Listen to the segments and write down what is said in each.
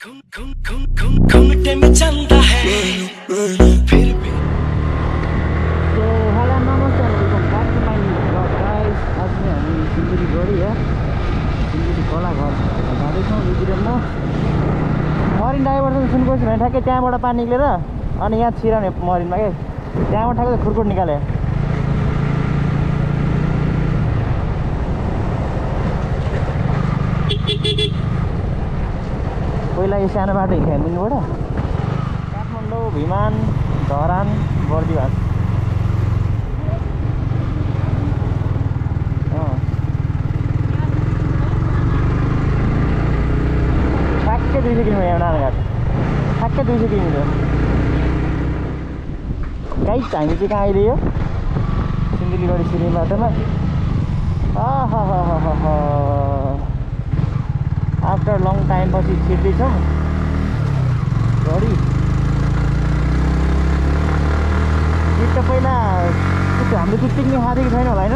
घूंघटे में चलता है फिर भी हेलो नमस्ते welcome back to my blog guys. आज चाहिँ हामी सिलगढी गयो सिलगढी कोलाघर जाँदैछौँ। भिडियोमा मरिन डाइभर्सन सुनको भने ठ्याक्कै त्यहाँबाट पानी निक्लेर अनि यहाँ छिराउने मरिनमा के त्यहाँबाट ठ्याक्कै खुर्कुट निकाले। पहिला यो सानो बाटो हिँड्यो मुनिबाट काठमाडौँ भिमान धरान बर्दिवास ठ्याक्कै 200 किलोमिटर यहाँ नारायणघाट ठ्याक्कै 200 किलोमिटर। गाइस हामी चाहिँ कहाँ आइदियो सिन्धुलीगढी सिरिङ बाटोमा। आफ्टर लङ टाइम पछि छिर्दैछौँ घडी। गीत त पहिला हामीले त्यो पिकनिक खाँदेको छैन होला होइन?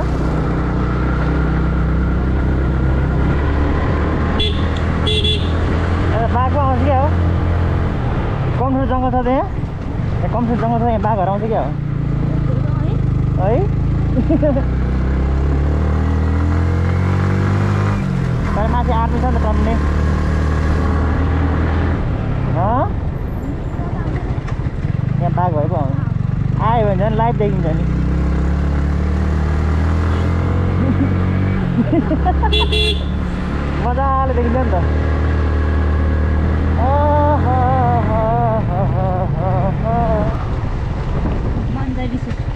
बाघमा आउँछ क्या हो? कमठुलो जङ्गल छ त यहाँ कमठुलो जङ्गल छ यहाँ बाघहरू आउँछ क्या हो है? तर माथि आँट्नु छ नि त टन्ने यहाँ बाघ भएको आयो भने झन् लाइभ देखिन्छ नि। मजाले देखिन्छ नि त।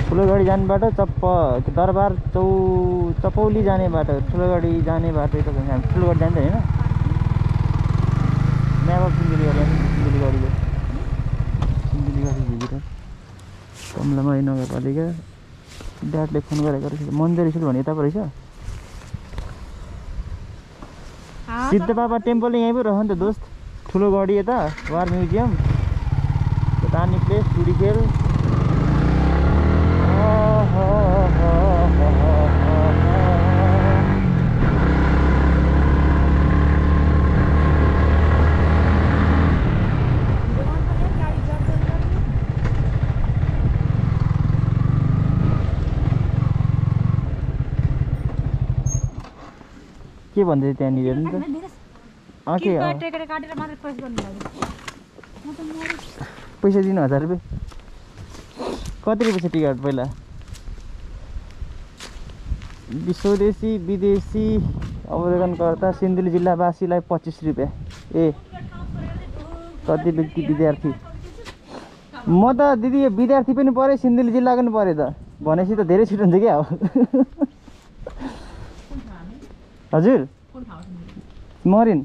ठुलोगढी जाने बाटो दरबार चपौली जाने बाटो ठुलोगढी जाने बाटो त हामी ठुलोगढी जान्छ होइन? म्याप अफ सिन्धुलीगढी सिन्धुलीगढीको सिन्धुलीगढी भिजिटर कमलामाई नगरपालिका। ड्याडले फोन गरेको रहेछ मन्दिर स्कुल भने यता पो रहेछ। सिद्धबाबा टेम्पल यहीँ पो रह्यो नि त दोस्त। ठुलोगढी यता वार म्युजियम दानी प्लेस टुरिखेल। के भन्दै त्यहाँनिर नि त पैसा दिनु 1000 रुपियाँ। कति रुपियाँ छ टिकट पहिला? स्वदेशी विदेशी आवेदनकर्ता सिन्धुली जिल्लावासीलाई 25 रुपियाँ। ए कति व्यक्ति विद्यार्थी? म त दिदी यो विद्यार्थी पनि पऱ्यो सिन्धुली जिल्लाको पनि पऱ्यो त भनेपछि त धेरै छिटो हुन्छ क्या हो। हजुर मरिन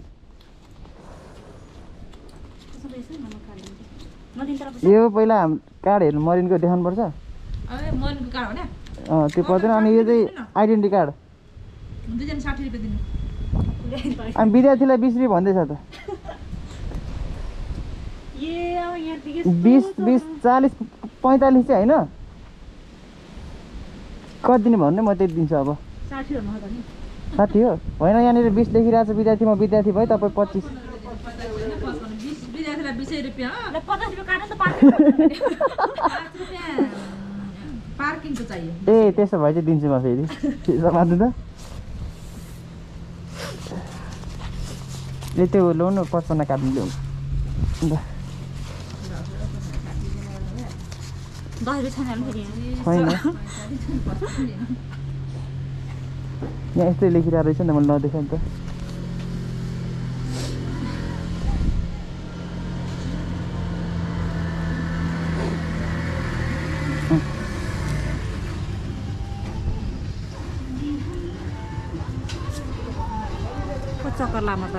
यो पहिला कार्ड हेर्नु मरिनको देखाउनु पर्छ। त्यो पर्दैन। अनि यो चाहिँ आइडेन्टिटी कार्ड अनि विद्यार्थीलाई 20 रुपियाँ भन्दैछ त। 20 20 40 45 चाहिँ होइन? कति दिने भन्नु? म त्यति दिन्छु अब। 60 हो होइन? यहाँनिर 20 लेखिरहेको छ विद्यार्थी। म विद्यार्थी भएँ तपाईँ 25। ए त्यसो भए चाहिँ दिन्छु म फेरि समात्नु त। ए त्यो ल्याउनु 55 काट्नु ल्याउनु छैन यहाँ यस्तै लेखिरहेको रहेछ नि त। मैले नदेखाएँ नि त। चक्कर लामा त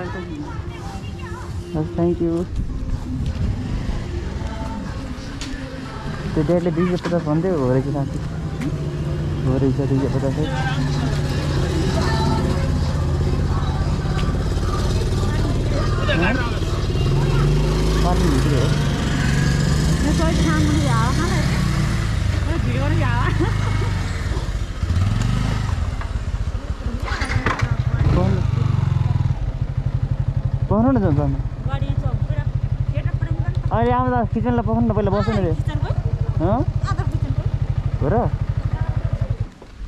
थ्याङ्क यू। त्यो ड्याडले 250 भन्दै हो रहेछ साथी। हो रहेछ 250। पानी भित्र हो। Có nó là dần dần. अहिले आउँदा किचनलाई पखाउनु न पहिला बस्नु नि हो र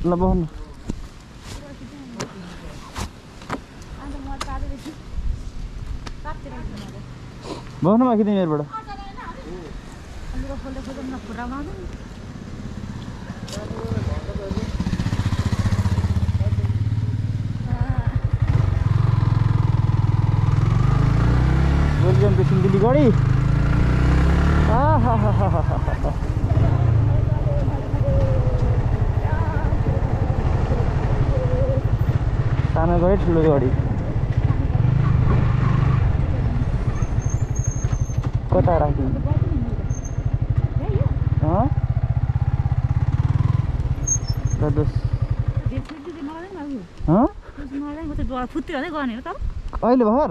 ल बस्नु बस्नु बाँकी थिएँ मेरोबाट वेलकम टु सिन्धुलीगढी सानो गढी ठुलो गढी कता राख्नु अहिले भर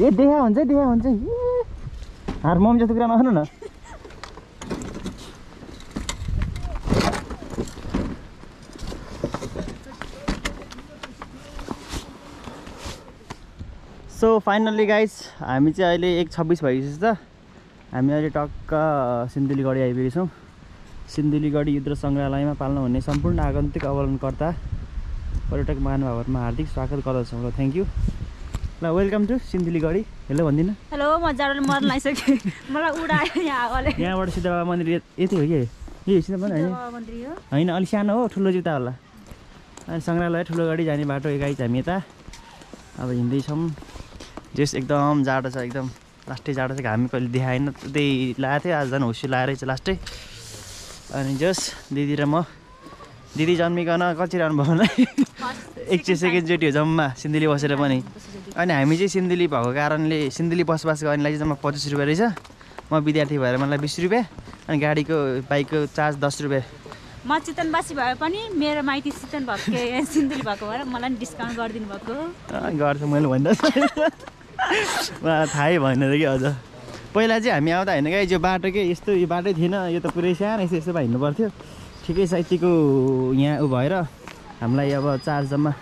देखा हुन्छ हार मम जस्तो कुरा नखानु न सो फाइनल्ली गाइस हामी चाहिँ अहिले 1:26 भइसकेछ त हामी अहिले टक्क सिन्धुलीगढी आइपुगेको छौँ सिन्धुलीगढी युद्ध सङ्ग्रहालयमा पाल्न भन्ने सम्पूर्ण आगन्तुक अवलोकनकर्ता पर्यटक महानुभावहरूमा हार्दिक स्वागत गर्दछौँ र थ्याङ्क यू ल वेलकम टु सिन्धुलीगढी हेलो भन्दिनँ हेलो म जाडोले मर्न लागिसकेँ मलाई उडायो यहाँबाट सिद्ध बाबा मन्दिर यति हो कि यही सिद्ध पनि होइन अलिक सानो हो ठुलो जुत्ता होला अनि सङ्ग्रहालय ठुलो गाडी जाने बाटो गाइस हामी यता अब हिँड्दैछौँ जस एकदम जाडो छ एकदम लास्टै जाडो छ हामी कहिले देखाएन त्यही लगाएको थियो आज झन् हुस्सु लगाएर चाहिँ लास्टै अनि जस दिदी र म दिदी जन्मिकन कति रहनु भयो होला 1 सेकेन्डचोटि हो जम्मा सिन्धुली बसेर पनि अनि हामी चाहिँ सिन्धुली भएको कारणले सिन्धुली बसोबास गर्नेलाई चाहिँ जम्मा 25 रुपियाँ रहेछ म विद्यार्थी भएर मलाई 20 रुपियाँ अनि गाडीको बाइकको चार्ज 10 रुपियाँ म चितवनवासी भए पनि मेरो माइती चितवन भएको सिन्धुली भएको भएर मलाई डिस्काउन्ट गरिदिनु भएको गर्छ मैले भन्दा मलाई थाहै भएन कि अझ पहिला चाहिँ हामी आउँदा होइन क्या यो बाटो के यस्तो यो बाटै थिएन यो त पुरै सानो यस्तो हिँड्नु पर्थ्यो ठिकै छ यतिको यहाँ उ भएर हामीलाई अब चार्ज जम्मा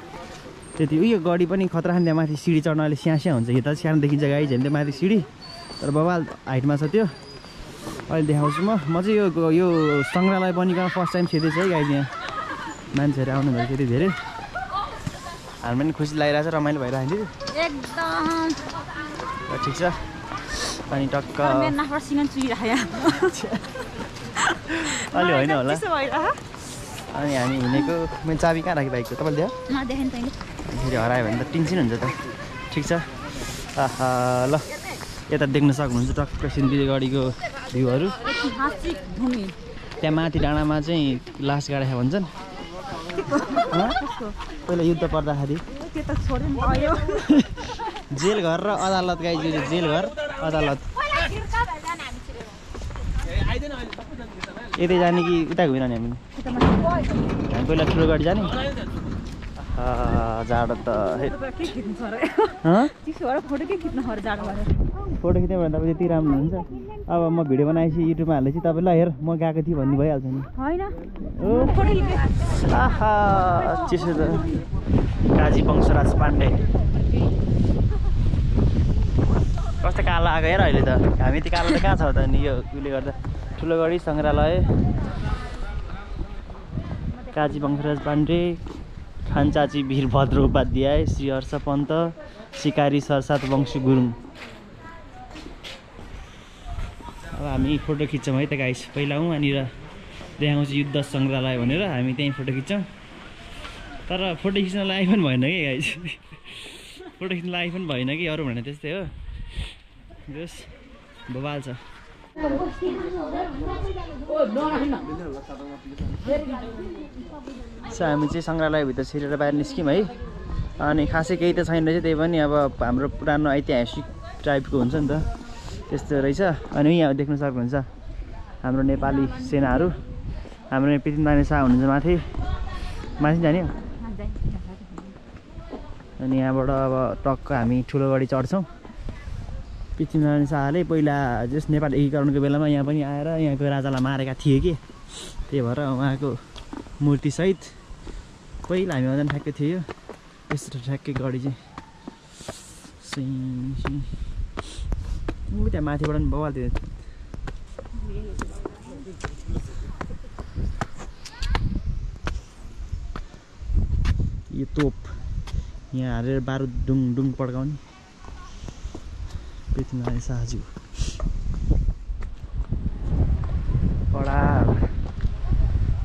त्यति उयो गाडी पनि खतरा खान त्यहाँ माथि सिडी चढ्न अहिले स्यास्या हुन्छ यो त सानो देखिन्छ गाडी झन् त्यो माथि सिडी तर बबाल हाइटमा छ त्यो अहिले देखाउँछु म चाहिँ यो सङ्ग्रहालय बनिकन फर्स्ट टाइम छिर्दैछु है गाडी यहाँ मान्छेहरू आउनु भएको त्यति धेरै हामी पनि खुसी लागिरहेको छ रमाइलो भइरहेको थियो एकदम ठिक छ अनि टक्क अलि होइन होला अनि हामी हिँडेको मैले चाबी कहाँ राखेँ बाइकको तपाईँले देखायो फेरि हरायो भने त टेन्सन हुन्छ त ठिक छ ल यता देख्न सक्नुहुन्छ टक्क सिन्धुलीगढीको भ्यूहरू त्यहाँ माथि डाँडामा चाहिँ लास गाडा भन्छन् पहिला युद्ध पर्दाखेरि जेल घर र अदालत गाई जेल घर अदालत यतै जाने कि उता गइरहने हामी पहिला ठुलो गाडी जाने जाडो त फोटो खिच्यो भने तपाईँ त्यति राम्रो हुन्छ अब म भिडियो बनाएपछि युट्युबमा हालेपछि तपाईँ ल हेर म गएको थिएँ भन्ने भइहाल्छ नि आहा चिसो त काजी वंशराज पाण्डे कस्तो कालो आएको हेर अहिले त हामी त्यो कालो त कहाँ छ त नि यो उयोले गर्दा ठुलो गढी सङ्ग्रहालय काजी वंशराज पाण्डे खानचाची वीरभद्र उपाध्याय श्री हर्ष पन्त सिकारी सरसात वंशी गुरुङ अब हामी फोटो खिच्छौँ है त गाइस पहिला वहाँनिर देखाउँछ युद्ध सङ्ग्रहालय भनेर हामी त्यहीँ फोटो खिच्छौँ तर फोटो खिच्न लागि पनि भएन कि गाइस फोटो खिच्न लागि पनि भएन कि अरू भने त्यस्तै हो जस बबाल छ हामी चाहिँ सङ्ग्रहालयभित्र छिरेर बाहिर निस्क्यौँ है अनि खासै केही त छैन रहेछ त्यही पनि अब हाम्रो पुरानो ऐतिहासिक टाइपको हुन्छ नि त त्यस्तो रहेछ अनि यहाँ देख्न सक्नुहुन्छ हाम्रो नेपाली सेनाहरू हाम्रो पृथ्वीनारायण शाह हुनुहुन्छ माथि जाने अनि यहाँबाट अब टक्क हामी ठुलो गाडी चढ्छौँ पृथ्वीनारायण शाहले पहिला जस नेपाल एकीकरणको बेलामा यहाँ पनि आएर यहाँको राजालाई मारेका थिए कि त्यही भएर उहाँको मूर्तिसहित पहिला हामी आउँदा ठ्याक्कै थियो यस्तो ठ्याक्कै गाडी चाहिँ त्यहाँ माथिबाट पनि बवाल थियो यो तोप यहाँ हालेर बारुद डुङ पड्काउने पृथ्वीनारायण शाहज्यू कडा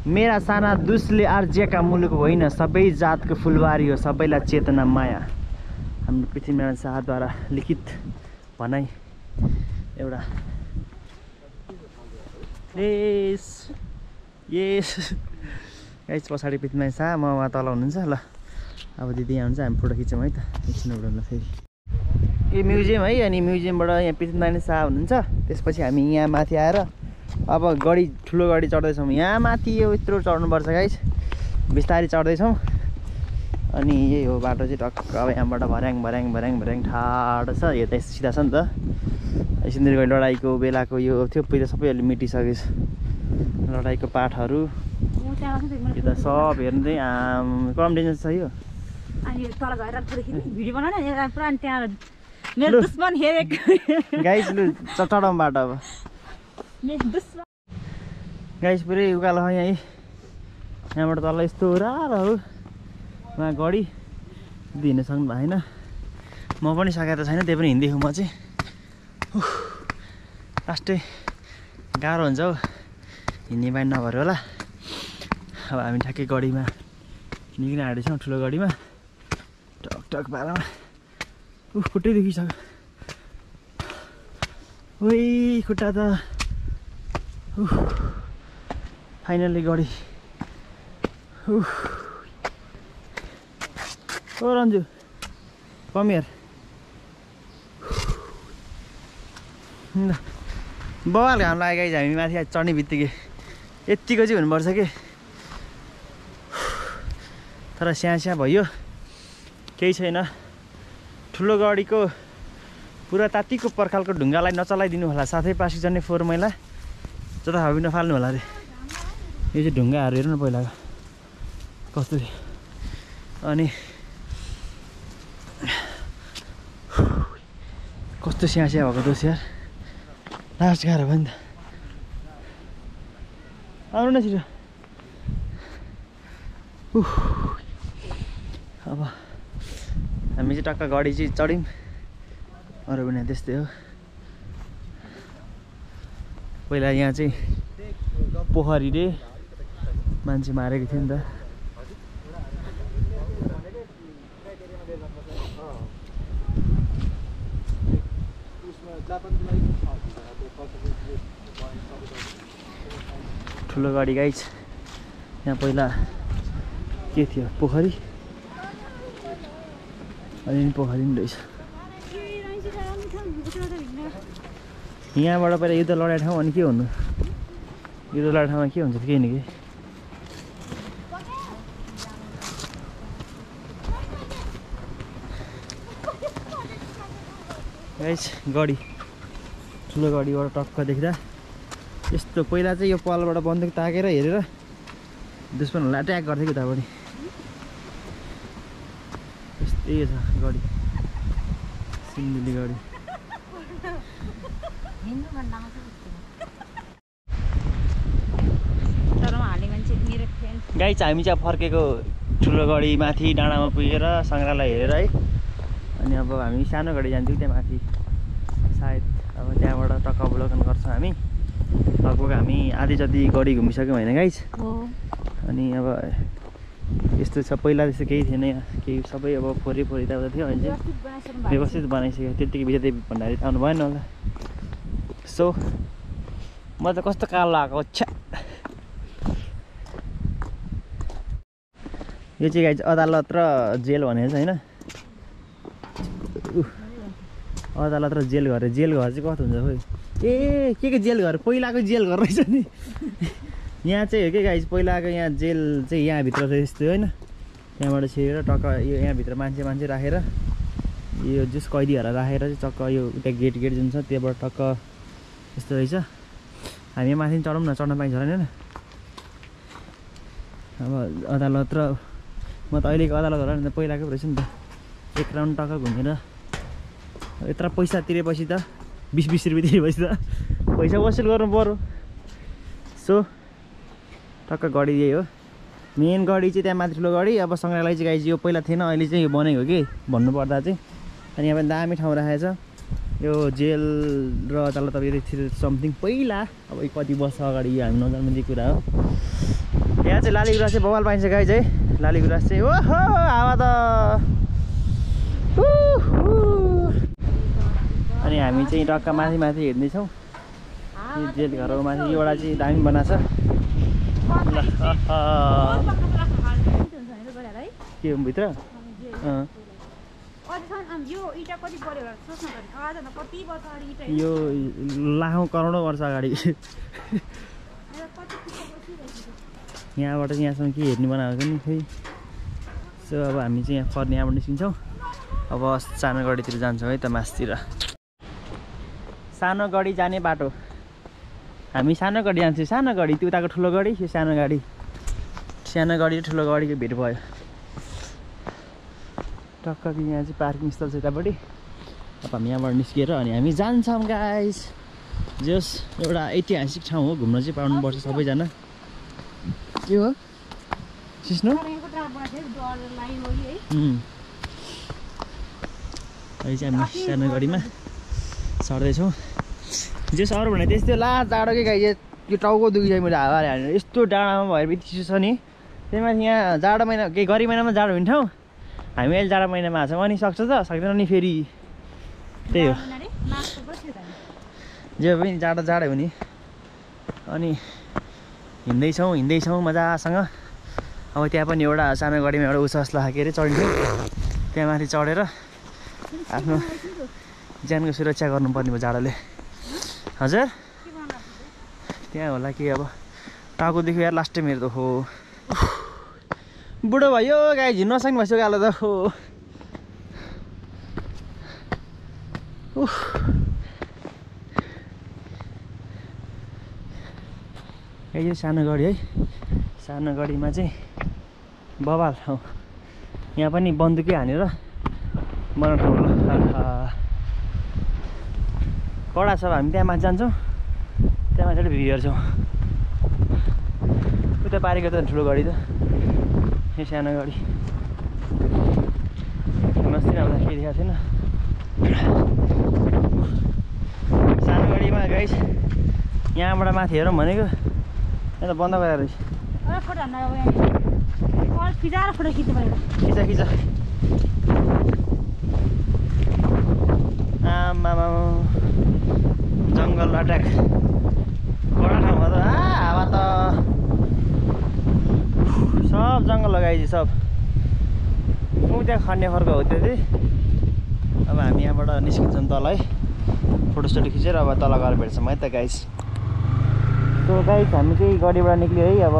मेरा साना दुसले आर्जिएका मुलुक होइन सबै जातको फुलबारी हो सबैलाई चेतना माया हाम्रो पृथ्वीनारायण शाहद्वारा लिखित भनाइ एउटा यस गाइस पछाडि पृथ्वीनारायण शाह म उहाँ तल हुनुहुन्छ ल अब दिदी यहाँ हुन्छ हामी फोटो खिच्छौँ है त एकछिन ल फेरि यो म्युजियम है अनि म्युजियमबाट यहाँ पृथ्वीनारायण शाह हुनुहुन्छ त्यसपछि हामी यहाँ माथि आएर अब गडी ठुलो गडी चढ्दैछौँ यहाँ माथि यो यत्रो चढ्नुपर्छ गाइस बिस्तारै चढ्दैछौँ अनि यही हो बाटो चाहिँ टक्क अब यहाँबाट भर्याङ ठाडो छ यो त सिधा छ नि त सिन्धुलीगढी लडाइँको बेलाको यो थियो पहिला सबै अहिले मिटिसकेछ लडाइँको पाठहरू यो त सब हेर्नु चाहिँ कम डेन्जर छ यो गाइस लु चढाउँ बाटो अब गाइस पुरै उकालो छ यहीँ यहाँबाट तल यस्तो रारो हो उहाँ गडी हिँड्न सक्नु भएन म पनि सकेको त छैन त्यही पनि हिँड्दैछु म चाहिँ लास्टै गाह्रो हुन्छ हौ हिँड्ने बानी नभएर होला अब हामी ठ्याक्कै गडीमा निक्लिन आँटेछौँ ठुलो गडीमा टक पारामा खुट्टै दुखिसक्यो ओइ खुट्टा त फाइनल्ली गडी ओ रन्जु कम हियर बवाल घाम लाग्यो गाइस हामी माथि चढ्ने बित्तिकै यत्तिको चाहिँ हुनुपर्छ कि तर स्याहाँ भयो केही छैन ठुलो गाडीको पुरा तात्तिको पर्खालको ढुङ्गालाई नचलाइदिनु होला साथै पासी चढ्ने फोहोर मैला जताभावी नफाल्नु होला अरे यो चाहिँ ढुङ्गाहरू हेर्नु न पहिलाको कस्तो थियो अनि कस्तो स्याहाँ भएको दोष यार लास्ट गाह्रो भयो नि त आउनु न छिटो अब हामी चाहिँ टक्क गाडी चाहिँ चढ्यौँ अरू पनि त्यस्तै हो पहिला यहाँ चाहिँ पोखरीले मान्छे मारेको थियो नि त ठुलो गाडी गाइस यहाँ पहिला के थियो पोखरी अनि पोखरी पनि रहेछ यहाँबाट पहिला युद्ध लडाइ ठाउँ अनि के हुनु युद्ध लडाइ ठाउँमा के हुन्छ केही न केही गाइस गाडी ठुलो गाडीबाट टक्क देख्दा यस्तो पहिला चाहिँ यो पलबाट बन्दुक ताकेर हेरेर दुश्मनहरूलाई अट्याक गर्थ्यो कि उतापट्टि यस्तै छ गाडी सिन्धुली गाडी गाइस हामी चाहिँ फर्केको ठुलो गाडी माथि डाँडामा पुगेर सङ्ग्रहालय हेरेर है अनि अब हामी सानो गाडी जान्छौँ त्यहाँ माथि सायद अब त्यहाँबाट टक्क अवलोकन गर्छौँ हामी लगभग हामी आधी जति गाडी घुमिसक्यौँ होइन गाइस अनि अब यस्तो छ पहिला त्यस्तो केही थिएन यहाँ केही सबै अब फोहोरी यताउता थियो अहिले चाहिँ व्यवस्थित बनाइसक्यो त्यतिकै विजय देवी भण्डारी आउनु भएन होला सो म त कस्तो कालो आएको छ्या यो चाहिँ गाइस अदालत र जेल भनेको छ होइन अदालत र जेल घर चाहिँ कस्तो हुन्छ खोइ ए के जेल घर पहिलाको जेल घर रहेछ नि यहाँ चाहिँ हो कि गाइस पहिलाको यहाँ जेल चाहिँ यहाँभित्र चाहिँ यस्तो होइन त्यहाँबाट छिरेर टक्क यो यहाँभित्र मान्छे राखेर यो जस कैदीहरूलाई राखेर चाहिँ टक्क यो उता गेट जुन छ त्यहाँबाट टक्क यस्तो रहेछ हामी माथि चढौँ न चढ्न पाइन्छ होला नि अब अदालत र म त अहिलेको अदालत होला नि त पहिलाको रहेछ नि त एक राउन्ड टक्क घुमेर यत्र पैसा तिरेपछि त 20 रुपियाँ दिएपछि त पैसा वसुल गर्नु पर्यो। सो टक्क गडी यही हो, मेन गडी चाहिँ त्यहाँ माथि ठुलो गडी। अब सङ्ग्रहालय चाहिँ गाइज यो पहिला थिएन, अहिले चाहिँ यो बनेको कि भन्नुपर्दा चाहिँ। अनि यहाँ पनि दामी ठाउँ राखेको छ, यो जेल र अदालत अब यो समथिङ पहिला, अब कति वर्ष अगाडि यो हामी नजान्ने कुरा हो। यहाँ चाहिँ लाली गुराँस चाहिँ बवाल पाइन्छ गाइज है। लाली गुराँस चाहिँ ओहो हावा त। अनि हामी चाहिँ टक्क माथि माथि हेर्दैछौँ जेल घरको माथि। एउटा चाहिँ दामी बनाएको छ के हो भित्र। यो लाखौँ करोडौँ वर्ष अगाडि यहाँबाट यहाँसम्म के हेर्ने बनाएको नि खोइ। सो अब हामी चाहिँ यहाँ फर्ने यहाँबाट निस्किन्छौँ। अब सानो गढीतिर जान्छौँ है त मासतिर। सानो गढी जाने बाटो, हामी सानो गढी जान्छौँ। सानो गढी त्यो उताको ठुलो गढी, यो सानो गाडी, सानो गढी र ठुलो गढीको भेट भयो। टक्क यहाँ चाहिँ पार्किङ स्थल छ यतापट्टि। अब हामी यहाँबाट निस्किएर अनि हामी जान्छौँ गाइस। जस एउटा ऐतिहासिक ठाउँ हो, घुम्न चाहिँ पाउनुपर्छ सबैजना। के हो सिस्नो? अहिले चाहिँ हामी सानो गाडीमा चढ्दैछौँ। जे अरू भने त्यस्तै ला जाडो के गाई, यो टाउको दुखिसक्यो मैले हावाले हालेर। यस्तो डाँडामा भएर चिसो छ नि, त्यही माथि यहाँ जाडो महिना केही गरी महिनामा जाडो हुने ठाउँ हामी अहिले जाडो महिनामा आएको छौँ। अनि सक्छ त सक्दैन नि फेरि, त्यही हो जे पनि जाडो जाडै हुने। अनि हिँड्दैछौँ मजासँग। अब त्यहाँ पनि एउटा सानो गाडीमा एउटा उस जस्तो के अरे चढिन्थ्यो, त्यहाँ माथि चढेर आफ्नो ज्यानको सुरक्षा गर्नुपर्ने भयो जाडोले। हजुर त्यहाँ होला कि अब टाउको देखियो यार लास्ट टाइम हेर्दा हो बुढो भयो गाई झिन्न नसक्ने भइसक्यो गालो त हो। यो सानो गाडी है, सानो गाडीमा चाहिँ बवाल ठाउँ। यहाँ पनि बन्दुकै हानेर बनाउने ठाउँ कडा छ। हामी त्यहाँ माथि जान्छौँ, त्यहाँ माथि भिडियो हेर्छौँ। उता पारेको त ठुलो गाडी त, यो सानो गाडी मस्ती आउँदा केही देखाएको छैन। सानो गाडीमा गाइस यहाँबाट माथि हेरौँ भनेको, यहाँ त बन्द गरेर रहेछ। खिच आमामा जङ्गल अट्याक कडा ठाउँमा त हावा त सब जङ्गल लगाइदियो सब। त्यहाँ खन्ने खर्क हो त्यो चाहिँ। अब हामी यहाँबाट निस्किन्छौँ तल है, फोटोसोटो खिचेर अब तल गएर भेट्छौँ है त गाइस। सो गाइस हामी चाहिँ गाडीबाट निक्ल्यो है। अब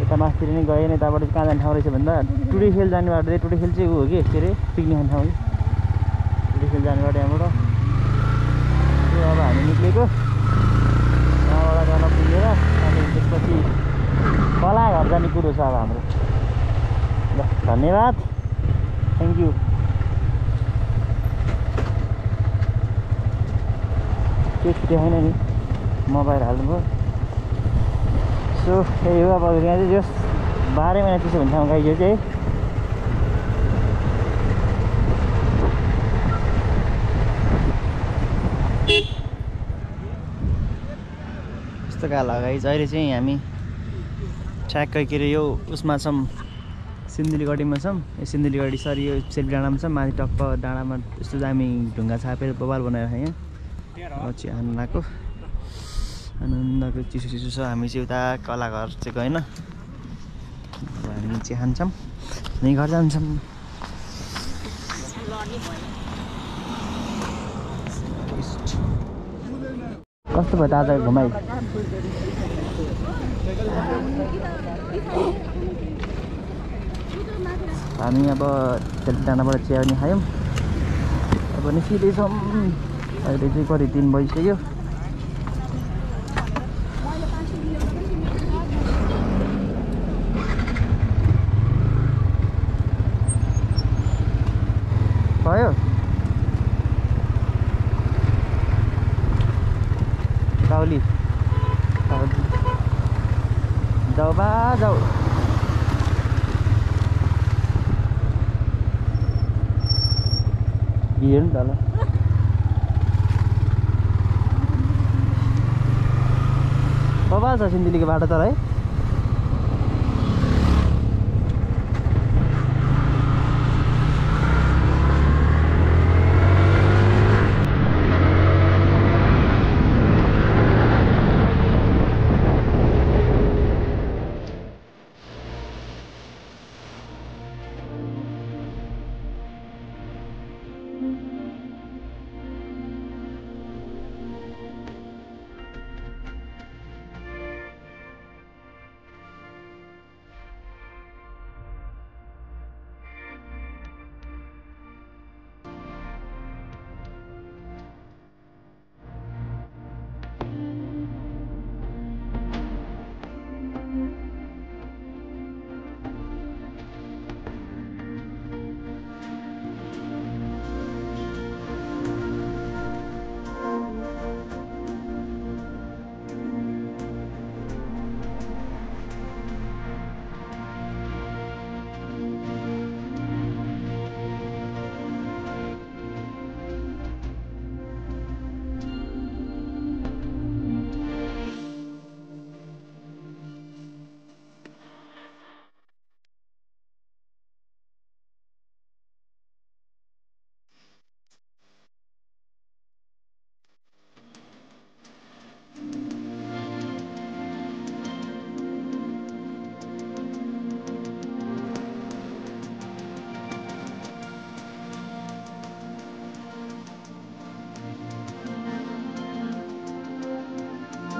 यता मासतिर नै गएन, यताबाट कहाँ जाने ठाउँ रहेछ भन्दा टुडी खेल जाने बाटो। टुडी खेल चाहिँ ऊ हो कि के अरे पिकनिक खाने ठाउँ, टुडी खेल जाने बाटो यहाँबाट। अब हामी निक्लेको यहाँबाट जान पुगेर अनि त्यसपछि कलाघर जाने कुरो छ अब हाम्रो। ल धन्यवाद, थ्याङ्क यू। त्यो छिटो होइन नि मोबाइल हाल्नुभयो। सो यही हो अब यहाँ चाहिँ जस 12 महिना चिसो हुन्छ गाई यो चाहिँ। यस्तो गाला गाइज। अहिले चाहिँ हामी ठ्याक्कै के अरे यो उसमा छौँ, सिन्धुलीगढीमा छौँ। यो सिन्धुलीगढी सरी यो सेल्फी डाँडामा छ। माथि टप्प डाँडामा यस्तो दामी ढुङ्गा छापेर बबाल बनाएर यहाँ चिया खानु लगाएको। आनन्दको चिसो चिसो छ। हामी चाहिँ उता कलाघर चाहिँ गएन, अब हामी चिया खान्छौँ अनि घर जान्छौँ। कस्तो भयो ताजा घुमाइ? हामी अब सेल्फी डाँडाबाट चिया पनि खायौँ। अब निस्किँदैछौँ। अहिले चाहिँ कति 3 बजिसक्यो। भयो साउली जाऊ बा जाऊ भिड नि त ल बबाल छ सिन्धुलीको बाटो तर है